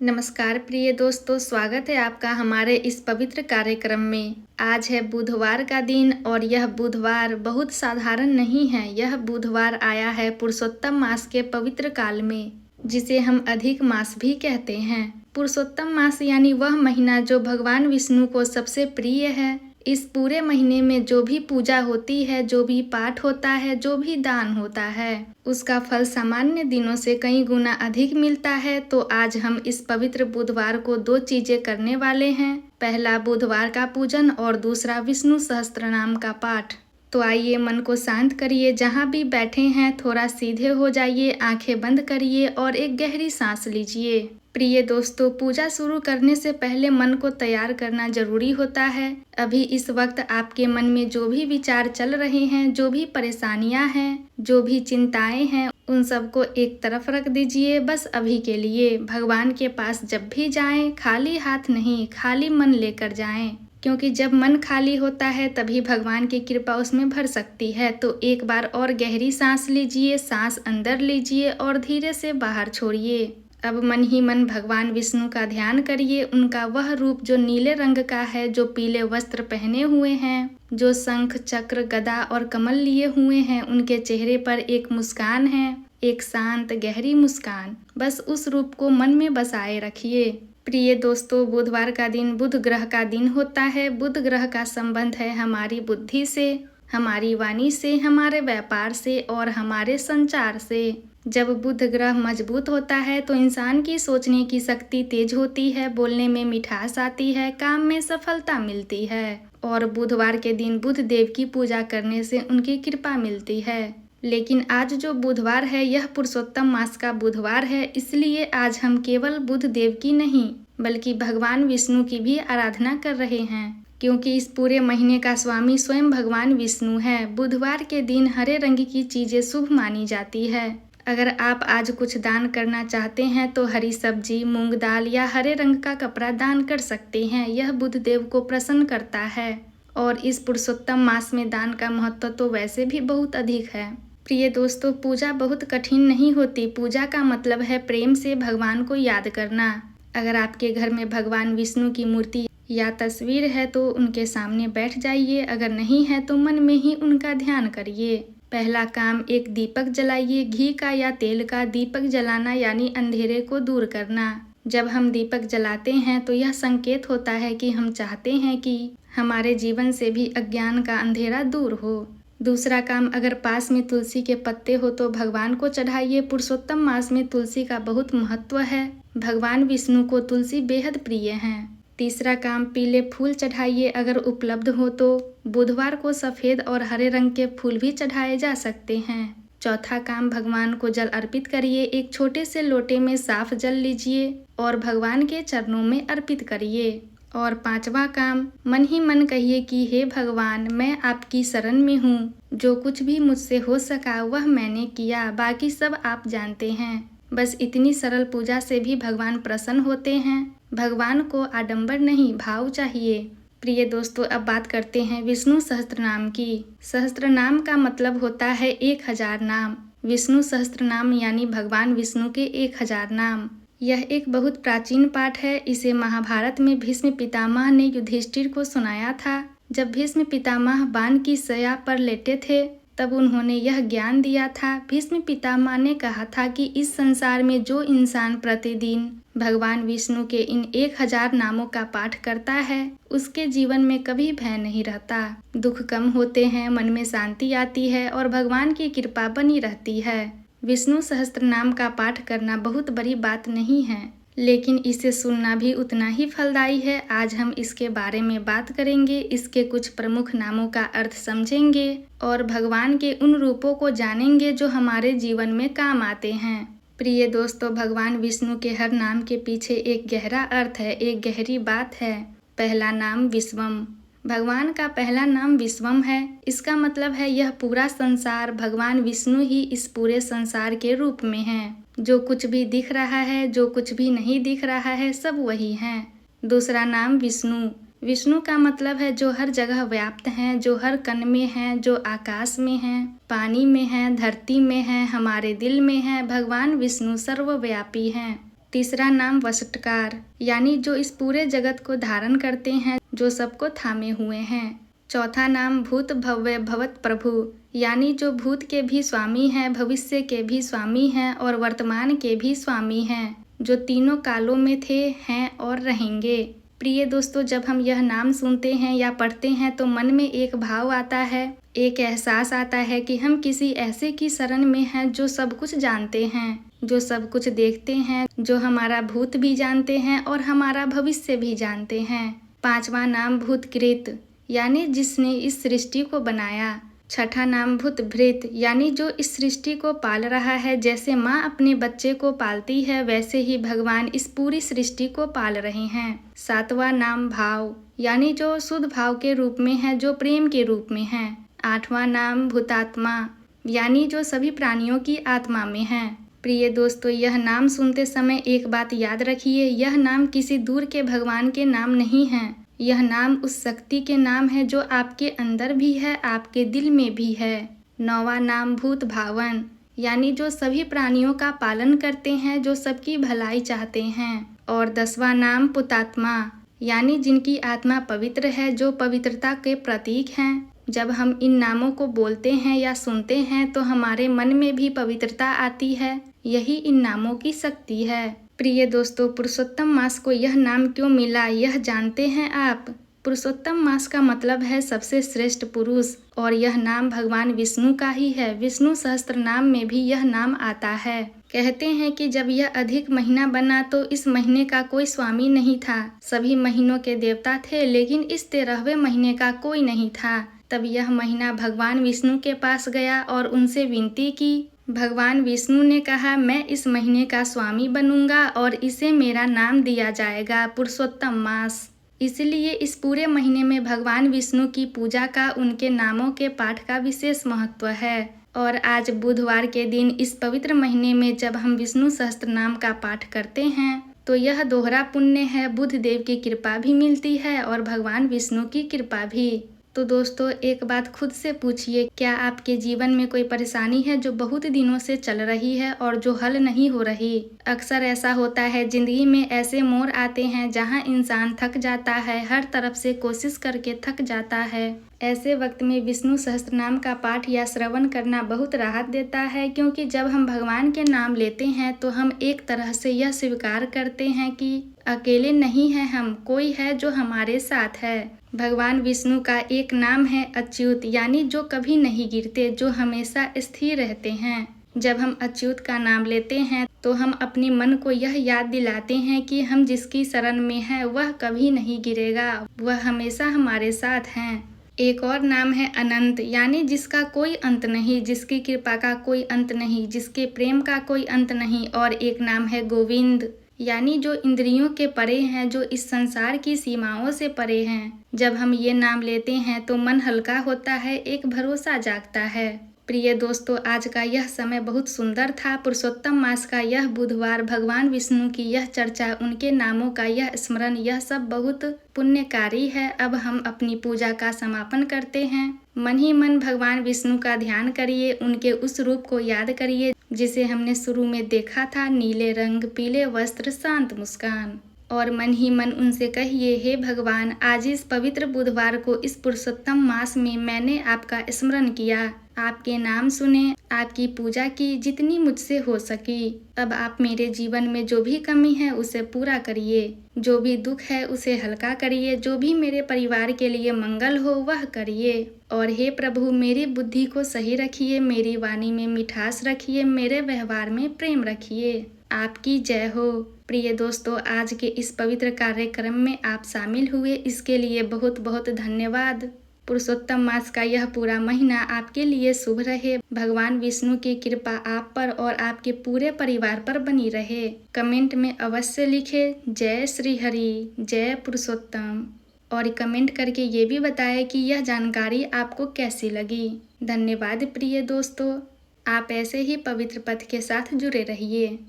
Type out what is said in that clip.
नमस्कार प्रिय दोस्तों, स्वागत है आपका हमारे इस पवित्र कार्यक्रम में। आज है बुधवार का दिन और यह बुधवार बहुत साधारण नहीं है। यह बुधवार आया है पुरुषोत्तम मास के पवित्र काल में, जिसे हम अधिक मास भी कहते हैं। पुरुषोत्तम मास यानी वह महीना जो भगवान विष्णु को सबसे प्रिय है। इस पूरे महीने में जो भी पूजा होती है, जो भी पाठ होता है, जो भी दान होता है, उसका फल सामान्य दिनों से कई गुना अधिक मिलता है। तो आज हम इस पवित्र बुधवार को दो चीजें करने वाले हैं। पहला बुधवार का पूजन और दूसरा विष्णु सहस्त्रनाम का पाठ। तो आइए, मन को शांत करिए, जहाँ भी बैठे हैं थोड़ा सीधे हो जाइए, आंखें बंद करिए और एक गहरी सांस लीजिए। प्रिय दोस्तों, पूजा शुरू करने से पहले मन को तैयार करना जरूरी होता है। अभी इस वक्त आपके मन में जो भी विचार चल रहे हैं, जो भी परेशानियां हैं, जो भी चिंताएं हैं, उन सबको एक तरफ रख दीजिए। बस अभी के लिए भगवान के पास जब भी जाएं, खाली हाथ नहीं, खाली मन लेकर जाएं, क्योंकि जब मन खाली होता है तभी भगवान की कृपा उसमें भर सकती है। तो एक बार और गहरी सांस लीजिए, सांस अंदर लीजिए और धीरे से बाहर छोड़िए। अब मन ही मन भगवान विष्णु का ध्यान करिए। उनका वह रूप जो नीले रंग का है, जो पीले वस्त्र पहने हुए हैं, जो शंख चक्र गदा और कमल लिए हुए हैं, उनके चेहरे पर एक मुस्कान है, एक शांत गहरी मुस्कान। बस उस रूप को मन में बसाए रखिए। प्रिय दोस्तों, बुधवार का दिन बुध ग्रह का दिन होता है। बुध ग्रह का संबंध है हमारी बुद्धि से, हमारी वाणी से, हमारे व्यापार से और हमारे संचार से। जब बुध ग्रह मजबूत होता है तो इंसान की सोचने की शक्ति तेज होती है, बोलने में मिठास आती है, काम में सफलता मिलती है और बुधवार के दिन बुध देव की पूजा करने से उनकी कृपा मिलती है। लेकिन आज जो बुधवार है यह पुरुषोत्तम मास का बुधवार है, इसलिए आज हम केवल बुध देव की नहीं बल्कि भगवान विष्णु की भी आराधना कर रहे हैं, क्योंकि इस पूरे महीने का स्वामी स्वयं भगवान विष्णु है। बुधवार के दिन हरे रंग की चीजें शुभ मानी जाती है। अगर आप आज कुछ दान करना चाहते हैं तो हरी सब्जी, मूंग दाल या हरे रंग का कपड़ा दान कर सकते हैं। यह बुध देव को प्रसन्न करता है और इस पुरुषोत्तम मास में दान का महत्व तो वैसे भी बहुत अधिक है। प्रिय दोस्तों, पूजा बहुत कठिन नहीं होती। पूजा का मतलब है प्रेम से भगवान को याद करना। अगर आपके घर में भगवान विष्णु की मूर्ति या तस्वीर है तो उनके सामने बैठ जाइए। अगर नहीं है तो मन में ही उनका ध्यान करिए। पहला काम, एक दीपक जलाइए। घी का या तेल का दीपक जलाना यानी अंधेरे को दूर करना। जब हम दीपक जलाते हैं तो यह संकेत होता है कि हम चाहते हैं कि हमारे जीवन से भी अज्ञान का अंधेरा दूर हो। दूसरा काम, अगर पास में तुलसी के पत्ते हो तो भगवान को चढ़ाइए। पुरुषोत्तम मास में तुलसी का बहुत महत्व है। भगवान विष्णु को तुलसी बेहद प्रिय है। तीसरा काम, पीले फूल चढ़ाइए अगर उपलब्ध हो तो। बुधवार को सफेद और हरे रंग के फूल भी चढ़ाए जा सकते हैं। चौथा काम, भगवान को जल अर्पित करिए। एक छोटे से लोटे में साफ जल लीजिए और भगवान के चरणों में अर्पित करिए। और पांचवा काम, मन ही मन कहिए कि हे भगवान, मैं आपकी शरण में हूँ। जो कुछ भी मुझसे हो सका वह मैंने किया, बाकी सब आप जानते हैं। बस इतनी सरल पूजा से भी भगवान प्रसन्न होते हैं। भगवान को आडंबर नहीं, भाव चाहिए। प्रिय दोस्तों, अब बात करते हैं विष्णु सहस्त्रनाम की। सहस्त्रनाम का मतलब होता है 1000 नाम। विष्णु सहस्त्रनाम यानी भगवान विष्णु के 1000 नाम। यह एक बहुत प्राचीन पाठ है। इसे महाभारत में भीष्म पितामह ने युधिष्ठिर को सुनाया था। जब भीष्म पितामह बाण की शैया पर लेटे थे तब उन्होंने यह ज्ञान दिया था। भीष्म पितामह ने कहा था कि इस संसार में जो इंसान प्रतिदिन भगवान विष्णु के इन 1000 नामों का पाठ करता है उसके जीवन में कभी भय नहीं रहता, दुख कम होते हैं, मन में शांति आती है और भगवान की कृपा बनी रहती है। विष्णु सहस्त्रनाम का पाठ करना बहुत बड़ी बात नहीं है, लेकिन इसे सुनना भी उतना ही फलदायी है। आज हम इसके बारे में बात करेंगे, इसके कुछ प्रमुख नामों का अर्थ समझेंगे और भगवान के उन रूपों को जानेंगे जो हमारे जीवन में काम आते हैं। प्रिय दोस्तों, भगवान विष्णु के हर नाम के पीछे एक गहरा अर्थ है, एक गहरी बात है। पहला नाम विश्वम। भगवान का पहला नाम विश्वम है। इसका मतलब है यह पूरा संसार, भगवान विष्णु ही इस पूरे संसार के रूप में है। जो कुछ भी दिख रहा है, जो कुछ भी नहीं दिख रहा है, सब वही है। दूसरा नाम विष्णु। विष्णु का मतलब है जो हर जगह व्याप्त हैं, जो हर कण में हैं, जो आकाश में हैं, पानी में हैं, धरती में हैं, हमारे दिल में हैं। भगवान विष्णु सर्वव्यापी हैं। तीसरा नाम वषटकार, यानी जो इस पूरे जगत को धारण करते हैं, जो सबको थामे हुए हैं। चौथा नाम भूत भव्य भवत प्रभु, यानी जो भूत के भी स्वामी हैं, भविष्य के भी स्वामी हैं और वर्तमान के भी स्वामी हैं, जो तीनों कालों में थे, हैं और रहेंगे। प्रिय दोस्तों, जब हम यह नाम सुनते हैं या पढ़ते हैं तो मन में एक भाव आता है, एक एहसास आता है कि हम किसी ऐसे की शरण में हैं जो सब कुछ जानते हैं, जो सब कुछ देखते हैं, जो हमारा भूत भी जानते हैं और हमारा भविष्य भी जानते हैं। पांचवा नाम भूतकृत, यानी जिसने इस सृष्टि को बनाया। छठा नाम भूतभृत, यानी जो इस सृष्टि को पाल रहा है। जैसे माँ अपने बच्चे को पालती है, वैसे ही भगवान इस पूरी सृष्टि को पाल रहे हैं। सातवां नाम भाव, यानी जो शुद्ध भाव के रूप में है, जो प्रेम के रूप में है। आठवां नाम भूतात्मा, यानी जो सभी प्राणियों की आत्मा में है। प्रिय दोस्तों, यह नाम सुनते समय एक बात याद रखिए, यह नाम किसी दूर के भगवान के नाम नहीं है। यह नाम उस शक्ति के नाम है जो आपके अंदर भी है, आपके दिल में भी है। नौवां नाम भूत भावन, यानी जो सभी प्राणियों का पालन करते हैं, जो सबकी भलाई चाहते हैं। और 10वां नाम पुतात्मा, यानी जिनकी आत्मा पवित्र है, जो पवित्रता के प्रतीक हैं। जब हम इन नामों को बोलते हैं या सुनते हैं तो हमारे मन में भी पवित्रता आती है। यही इन नामों की शक्ति है। प्रिय दोस्तों, पुरुषोत्तम मास को यह नाम क्यों मिला, यह जानते हैं आप? पुरुषोत्तम मास का मतलब है सबसे श्रेष्ठ पुरुष, और यह नाम भगवान विष्णु का ही है। विष्णु सहस्त्र नाम में भी यह नाम आता है। कहते हैं कि जब यह अधिक महीना बना तो इस महीने का कोई स्वामी नहीं था। सभी महीनों के देवता थे, लेकिन इस 13वें महीने का कोई नहीं था। तब यह महीना भगवान विष्णु के पास गया और उनसे विनती की। भगवान विष्णु ने कहा, मैं इस महीने का स्वामी बनूंगा और इसे मेरा नाम दिया जाएगा पुरुषोत्तम मास। इसलिए इस पूरे महीने में भगवान विष्णु की पूजा का, उनके नामों के पाठ का विशेष महत्व है। और आज बुधवार के दिन इस पवित्र महीने में जब हम विष्णु सहस्त्र नाम का पाठ करते हैं तो यह दोहरा पुण्य है। बुध देव की कृपा भी मिलती है और भगवान विष्णु की कृपा भी। तो दोस्तों, एक बात खुद से पूछिए, क्या आपके जीवन में कोई परेशानी है जो बहुत दिनों से चल रही है और जो हल नहीं हो रही? अक्सर ऐसा होता है, जिंदगी में ऐसे मोड़ आते हैं जहां इंसान थक जाता है, हर तरफ से कोशिश करके थक जाता है। ऐसे वक्त में विष्णु सहस्त्र नाम का पाठ या श्रवण करना बहुत राहत देता है, क्योंकि जब हम भगवान के नाम लेते हैं तो हम एक तरह से यह स्वीकार करते हैं कि अकेले नहीं हैं हम, कोई है जो हमारे साथ है। भगवान विष्णु का एक नाम है अच्युत, यानी जो कभी नहीं गिरते, जो हमेशा स्थिर रहते हैं। जब हम अच्युत का नाम लेते हैं तो हम अपने मन को यह याद दिलाते हैं कि हम जिसकी शरण में हैं वह कभी नहीं गिरेगा, वह हमेशा हमारे साथ हैं। एक और नाम है अनंत, यानी जिसका कोई अंत नहीं, जिसकी कृपा का कोई अंत नहीं, जिसके प्रेम का कोई अंत नहीं। और एक नाम है गोविंद, यानी जो इंद्रियों के परे हैं, जो इस संसार की सीमाओं से परे हैं। जब हम ये नाम लेते हैं तो मन हल्का होता है, एक भरोसा जागता है। प्रिय दोस्तों, आज का यह समय बहुत सुंदर था। पुरुषोत्तम मास का यह बुधवार, भगवान विष्णु की यह चर्चा, उनके नामों का यह स्मरण, यह सब बहुत पुण्यकारी है। अब हम अपनी पूजा का समापन करते हैं। मन ही मन भगवान विष्णु का ध्यान करिए, उनके उस रूप को याद करिए जिसे हमने शुरू में देखा था, नीले रंग, पीले वस्त्र, शांत मुस्कान। और मन ही मन उनसे कहिए, हे भगवान, आज इस पवित्र बुधवार को, इस पुरुषोत्तम मास में मैंने आपका स्मरण किया, आपके नाम सुने, आपकी पूजा की जितनी मुझसे हो सकी। अब आप मेरे जीवन में जो भी कमी है उसे पूरा करिए, जो भी दुख है उसे हल्का करिए, जो भी मेरे परिवार के लिए मंगल हो वह करिए। और हे प्रभु, मेरी बुद्धि को सही रखिए, मेरी वाणी में मिठास रखिए, मेरे व्यवहार में प्रेम रखिए। आपकी जय हो। प्रिय दोस्तों, आज के इस पवित्र कार्यक्रम में आप शामिल हुए, इसके लिए बहुत बहुत धन्यवाद। पुरुषोत्तम मास का यह पूरा महीना आपके लिए शुभ रहे। भगवान विष्णु की कृपा आप पर और आपके पूरे परिवार पर बनी रहे। कमेंट में अवश्य लिखें, जय श्री हरि, जय पुरुषोत्तम। और कमेंट करके ये भी बताएं कि यह जानकारी आपको कैसी लगी। धन्यवाद प्रिय दोस्तों, आप ऐसे ही पवित्र पथ के साथ जुड़े रहिए।